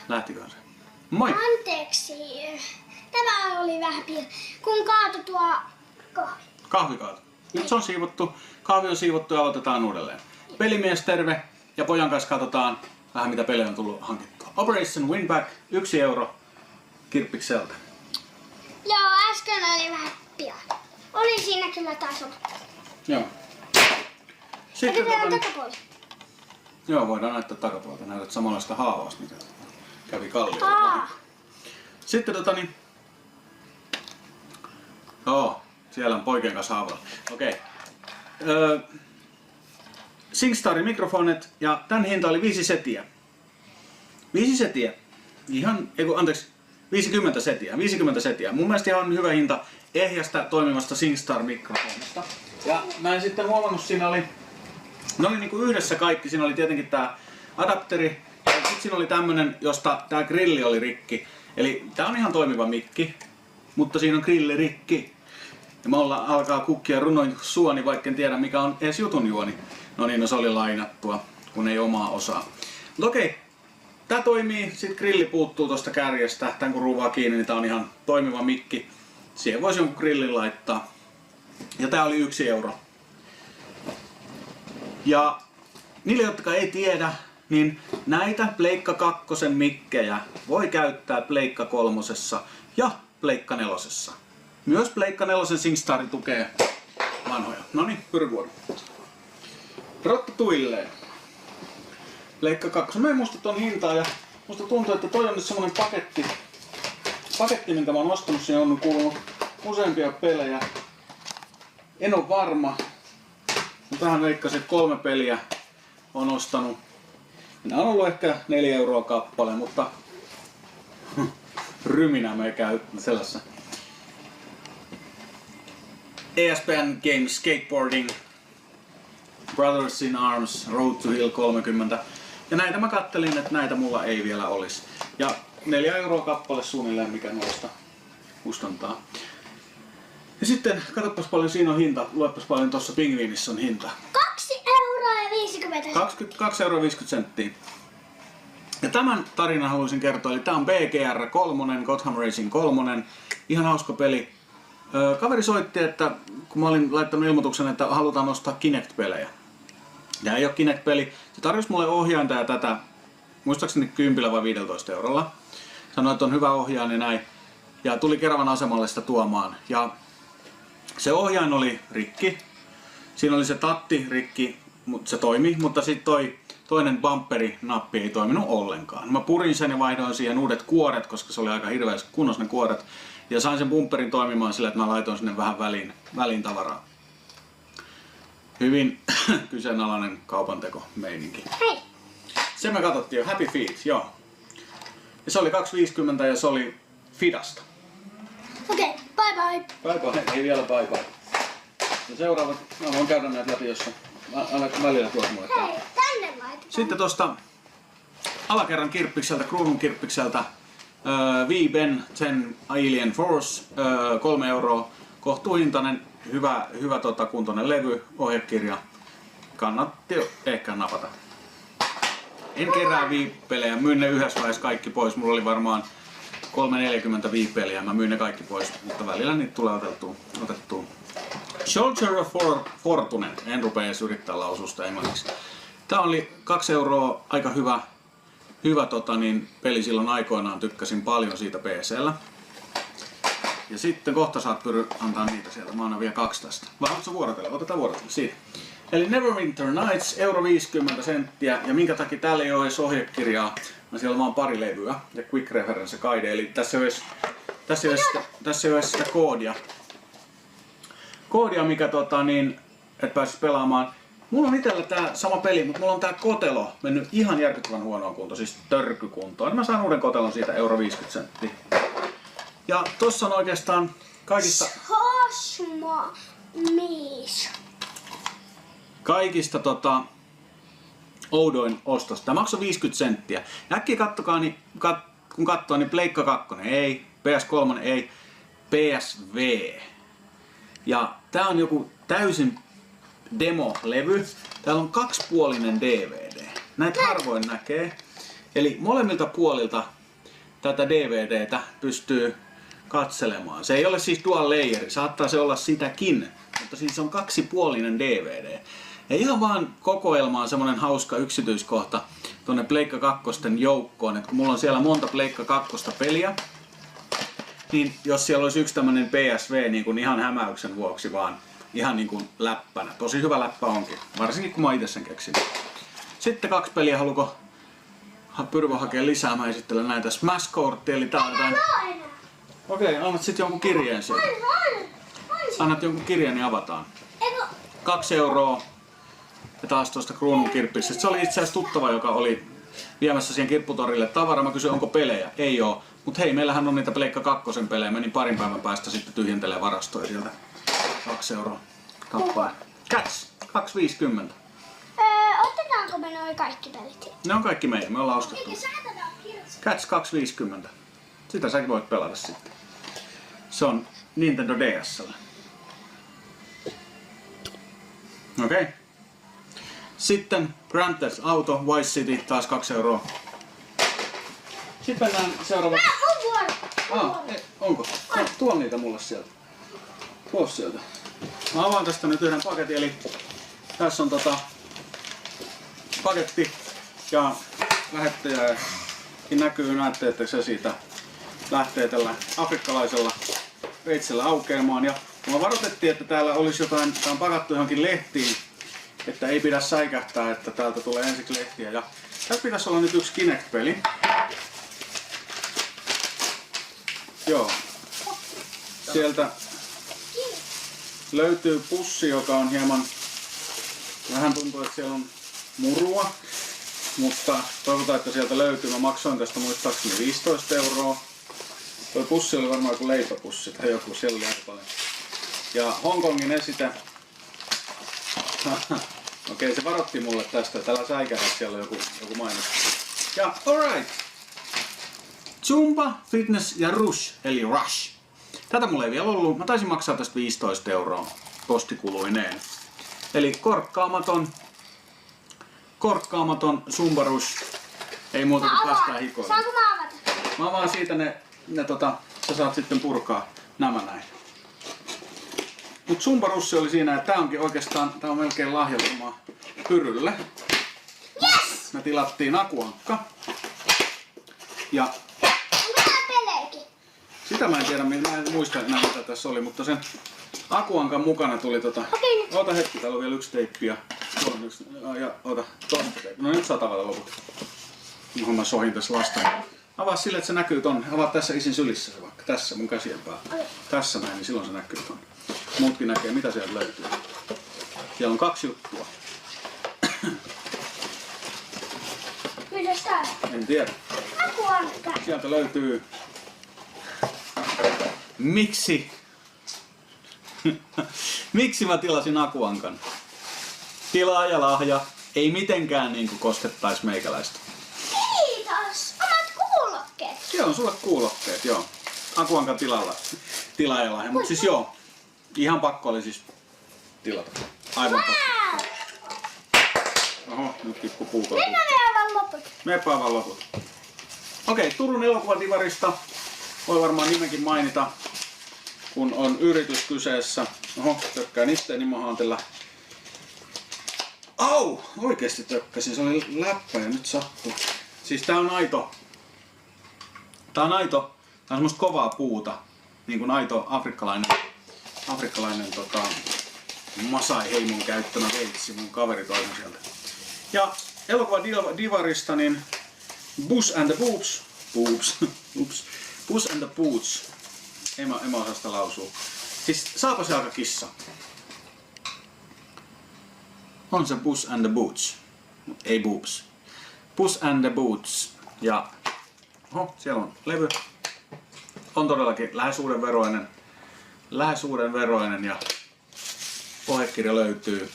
Lähtiköhän se? Moi! Anteeksi. Tämä oli vähän kun kaatui tuo kahvi. Kahvi kaatu. Nyt se on siivottu. Kahvi on siivottu ja aloitetaan uudelleen. Pelimies terve ja pojan kanssa katsotaan vähän mitä pelejä on tullut hankittua. Operation Winback, 1 euro Kirppikseltä. Joo, äsken oli vähän pian. Oli siinä kyllä taas ollut. Joo. Sitten takapuoli. Joo, voidaan näyttää takapuolta. Näytät samanlaista haavausta, mikä kävi kalliolla. Sitten Joo, siellä on poikien kanssa haavalla. Okei. SingStarin mikrofonit ja tän hinta oli 5 setiä. 5 setiä. 50 setiä. 50 setiä. Mun mielestä ihan hyvä hinta ehjästä toimivasta SingStar mikrofonista. Ja mä en sitten huomannut, siinä oli niinku yhdessä kaikki. Siinä oli tietenkin tää adapteri ja sitten siinä oli tämmönen, josta tää grilli oli rikki. Eli tää on ihan toimiva mikki, mutta siinä on grilli rikki. Ja mulla alkaa kukkia runoin suoni, vaikka en tiedä mikä on edes jutun juoni. No niin, no se oli lainattua, kun ei omaa osaa. Mutta okei, tää toimii, sit grilli puuttuu tosta kärjestä. Tän kun ruuvaa kiinni, niin tää on ihan toimiva mikki. Siihen voisi jonkun grillin laittaa. Ja tää oli 1 euro. Ja niille, jotka ei tiedä, niin näitä Pleikka 2 mikkejä voi käyttää Pleikka 3 ja Pleikka 4. Myös Pleikka 4 SingStar tukee vanhoja. Noniin, pyrvuoro. Rotta tuilleen. Pleikka 2. Mä en muista ton hintaa ja musta tuntuu, että toi on nyt semmonen paketti, minkä mä oon ostanut. Siihen on kuulunut useampia pelejä. En oo varma. Mutta tähän veikkasin, että 3 peliä on ostanut. Nämä on ollut ehkä 4 euroa kappale, mutta ryminä me käy sellaisessa. ESPN Games Skateboarding, Brothers in Arms, Road to Hill 30. Ja näitä mä kattelin, että näitä mulla ei vielä olisi. Ja 4 euroa kappale suunnilleen, mikä noista kustantaa. Ja sitten katsopas paljon siinä on hinta, luepas paljon tuossa pingviinissä on hinta. 2 euroa ja 50 senttiä. 2 euroa 50 senttiä. Ja tämän tarinan haluaisin kertoa, eli tää on BGR 3, Gotham Racing 3, ihan hauska peli. Kaveri soitti, että kun mä olin laittanut ilmoituksen, että halutaan ostaa Kinect-pelejä. Tää ei oo Kinect-peli, se tarjosi mulle ohjainta ja tätä, muistaakseni 10 vai 15 eurolla. Sanoi, että on hyvä ohjaaja ja näin. Ja tuli Keravan asemalle sitä tuomaan. Ja se ohjain oli rikki. Siinä oli se tatti rikki, mutta se toimi, mutta sitten toi toinen bumperi-nappi ei toiminut ollenkaan. Mä purin sen ja vaihdoin siihen uudet kuoret, koska se oli aika hirveässä kunnossa ne kuoret. Ja sain sen bumperin toimimaan sillä, että mä laitoin sinne vähän väliin tavaraa. Hyvin kyseenalainen kaupanteko meininki. Hei! Se me katsottiin jo, Happy Feet, joo. Ja se oli 2,50 ja se oli Fidasta. Okei, bye bye. Bye bye, ei vielä bye bye. Ja seuraavat, mä voin käydä näitä läpi, jos aina välillä tuot mulle. Hei, tänne laitetaan. Sitten tosta alakerran kirppikseltä, kruunun kirppikseltä V-Ben 10 Alien Force, 3 euroa. Kohtuuhintainen, hyvä kuntoinen levy, ohjekirja. Kannatti ehkä napata. En kerää Wii-pelejä, myin ne yhdessä vaiheessa kaikki pois. Mulla oli varmaan 340 Wii-peliä, mä myin ne kaikki pois, mutta välillä niitä tulee otettua. Soldier of Fortune, en rupea edes yrittää lausua sitä englanniksi. Tää oli 2 euroa, aika hyvä peli silloin aikoinaan, tykkäsin paljon siitä PC:llä. Ja sitten kohta saat antaa niitä sieltä, mä annan vielä 2 tästä. Vai haluatko vuorotella? Otetaan vuorotella, siitä. Eli Neverwinter Nights, euro 50 senttiä. Ja minkä takia täällä ei ole edes ohjekirjaa, siellä on vaan pari levyä ja Quick Reference Guide. Eli tässä ei ole sitä koodia, mikä et pääsis pelaamaan. Mulla on itellä tää sama peli, mutta mulla on tää kotelo mennyt ihan järkyttävän huonoon kuntoon, siis törkykuntoon. Mä saan uuden kotelon siitä, euro 50 senttiä. Ja tossa on oikeastaan kaikista oudoin ostos. Tää maksoi 50 senttiä. Äkkiä kattokaa, kun katsoo, niin Pleikka 2 ei, PS3 ei, PSV. Ja tää on joku täysin demo-levy. Täällä on 2-puolinen DVD. Näitä harvoin näkee. Eli molemmilta puolilta tätä DVDtä pystyy katselemaan. Se ei ole siis dual layeri, saattaa se olla sitäkin, mutta siis se on kaksipuolinen DVD. Ja ihan vaan kokoelmaan semmonen hauska yksityiskohta tuonne Pleikka 2 joukkoon, että kun mulla on siellä monta Pleikka 2 peliä, niin jos siellä olisi yksi tämmönen PSV niin kuin ihan hämäyksen vuoksi vaan ihan niin kuin läppänä. Tosi hyvä läppä onkin, varsinkin kun mä itse sen keksin. Sitten 2 peliä, haluuko Pyrvö hakea lisää? Mä esittelen näitä Smash-kortti, eli tää on jotain... Okei, annat sit jonkun kirjeen sieltä. Annat jonkun kirjeen, niin avataan. 2 euroa. Ja taas tuosta kruunun kirppiksestä. Se oli itse asiassa tuttava, joka oli viemässä siihen kirpputorille tavaraa. Mä kysyin, onko pelejä? Ei oo. Mut hei, meillähän on niitä Pleikka 2 pelejä. Menin parin päivän päästä sitten tyhjentelee varastoja sieltä. 2 euroa kappale. Cats, 2,50. Otetaanko me noi kaikki pelit? Ne on kaikki meidän, me ollaan ostettu. Eikä säätätä kirjassa. Cats 2,50. Sitä säkin voit pelata sitten. Se on Nintendo DS:llä. Okei. Sitten Grand Theft Auto Vice City, taas 2 euroa. Sitten mennään seuraavaksi. Mun vuoro! Onko? No, tuo niitä mulle sieltä. Tuo sieltä. Mä avaan tästä nyt yhden paketin, eli tässä on paketti ja lähettäjäkin näkyy, näette, että se siitä lähtee tällä afrikkalaisella veitsellä aukeamaan. Ja mua varoitettiin, että täällä olisi jotain, tää on pakattu johonkin lehtiin, että ei pidä säikähtää, että täältä tulee ensiksi lehtiä. Ja tässä pitäisi olla nyt yksi Kinect-peli. Joo. Sieltä löytyy pussi, joka on hieman, vähän tuntuu, että siellä on murua, mutta toivotaan, että sieltä löytyy. Mä maksoin tästä muistaakseni 15 euroa. Tuo pussi oli varmaan joku leipäpussi tai joku, siellä oli aika paljon. Ja Hongkongin esite. Okei, se varoitti mulle tästä, että älä säikähdä, siellä on joku mainos. Ja alright! Zumba, Fitness ja Rush, eli Rush. Tätä mulla ei vielä ollut. Mä taisin maksaa tästä 15 euroa postikuluineen. Eli korkkaamaton Zumba Rush. Ei muuta kuin päästään hikoille. Saanko mä avata? Mä avaan siitä sä saat sitten purkaa nämä näin. Mut Zumba Rush oli siinä, että tää onkin oikeastaan, tää on melkein lahjoituma Pyrylle. Yes! Me tilattiin Akuankka. Ja Onko tää pelejäkin? sitä mä en tiedä, mä en muista enää mitä tässä oli, mutta sen Akuankan mukana tuli Okei, nyt. Ota hetki, täällä on vielä yksi teippi ja ota toista teippi. No nyt saa tavata loput. Johon mä sohin tässä lasta. Avaa sille, että se näkyy tonne. Avaa tässä isin sylissä se vaikka. Tässä mun käsien päällä. Okei. Tässä näin, niin silloin se näkyy tonne. Muutkin näkee, mitä sieltä löytyy. Siellä on 2 juttua. Mitäs tää? En tiedä. Akuankka. Sieltä löytyy... Miksi? Miksi mä tilasin Akuankan? Tilaaja lahja. Ei mitenkään niinku koskettais meikäläistä. Kiitos! Omat kuulokkeet. Siellä on sulle kuulokkeet, joo. Akuankan tilaajalahja. Mut siis joo. Ihan pakko oli siis tilata. Aivan pakko. Wow! Oho, nyt tippuu puukolla. Nyt mä menen aivan loput. Meepä vaan loput. Okei, Turun elokuvadivarista voi varmaan nimenkin mainita, kun on yritys kyseessä. Oho, tökkään itteeni mahantella. Au! Oikeesti tökkäsin, se oli läppä ja nyt sattuu. Siis tää on aito. Tää on semmoista kovaa puuta. Niin kuin aito afrikkalainen Masai-heimon käyttämä veitsi. Mun kaveri toi mun sieltä. Ja elokuvadivarista niin Puss and the Boots. Puss and the Boots. En mä osaa sitä lausua. Siis saapa se aika kissa. On se Puss and the Boots. Mut ei boobs. Puss and the Boots. Ja oho, siellä on levy. On todellakin lähes uuden veroinen ja pohjakirja löytyy.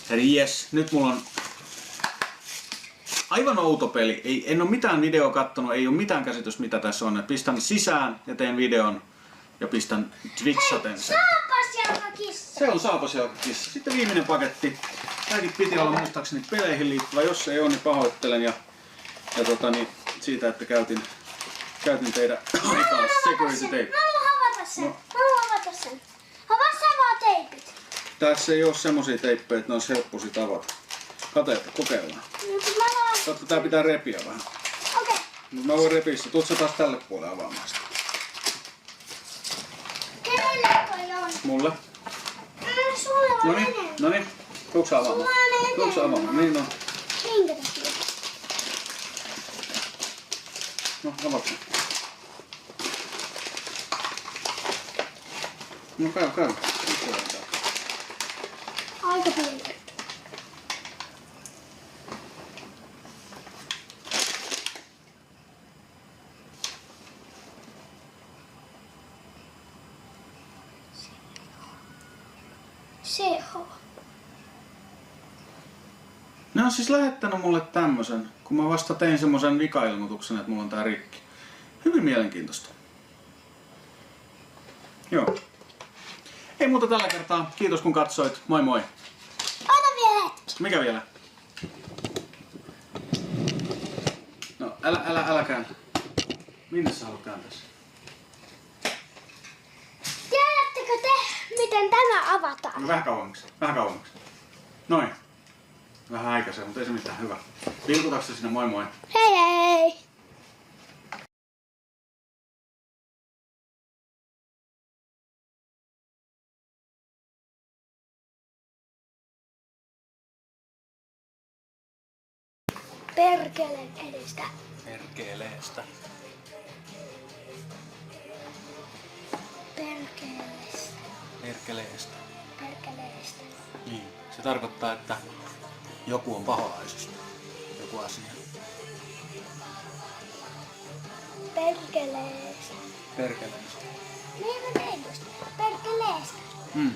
Eli jes, nyt mulla on aivan outo peli. En oo mitään videoa kattonut, ei oo mitään käsitystä mitä tässä on. Pistän sisään ja teen videon ja pistän twitchaten sen. Saapasjalkakissa. Se on saapasjalkakissa. Sitten viimeinen paketti. Tämäkin piti olla muistaakseni peleihin liittyvä. Jos ei ole, niin pahoittelen. Ja siitä, että käytin teidän aikaa security tape. Mä haluan avata sen. Mä haluan avata sen. Avaa sä vaan teipit. Tässä ei oo semmosia teippejä, että ne on helppo sit avata. Kato, kokeillaan. Mä vaan... Katso, tää pitää repiä vähän. Okei. Mut mä voin repiä se. Tuut sä taas tälle puolelle avaamaan sitä. Kenelle toi on? Mulle. Sulle on enemmän. Noniin. Tuutko sä avaamaan? Sulla on enemmän. Tuutko sä avaamaan? Niin on. Minkä takia? No, avaat sen. No käy. Aika pieni. CH. Ne on siis lähettänyt mulle tämmösen, kun mä vasta tein semmosen vikailmoituksen, että mulla on tää rikki. Hyvin mielenkiintoista. Joo. Ei muuta tällä kertaa. Kiitos kun katsoit. Moi moi. Ota vielä hetki. Mikä vielä? No, älä käännä. Minne sä haluat kääntää sen? Tiedättekö te, miten tämä avataan? No, vähän kauemmaksi. Noin. Vähän aikaisen, mutta ei se mitään. Hyvä. Vilkutaanko se sinne? Moi moi. Hei hei! Perkeleen edestä. Perkeleestä. Perkeleestä. Perkeleestä. Perkeleestä. Niin. Se tarkoittaa, että joku on paholaisista. Joku asia. Perkeleestä. Perkeleestä. Niin mä tein just. Perkeleestä. Mm.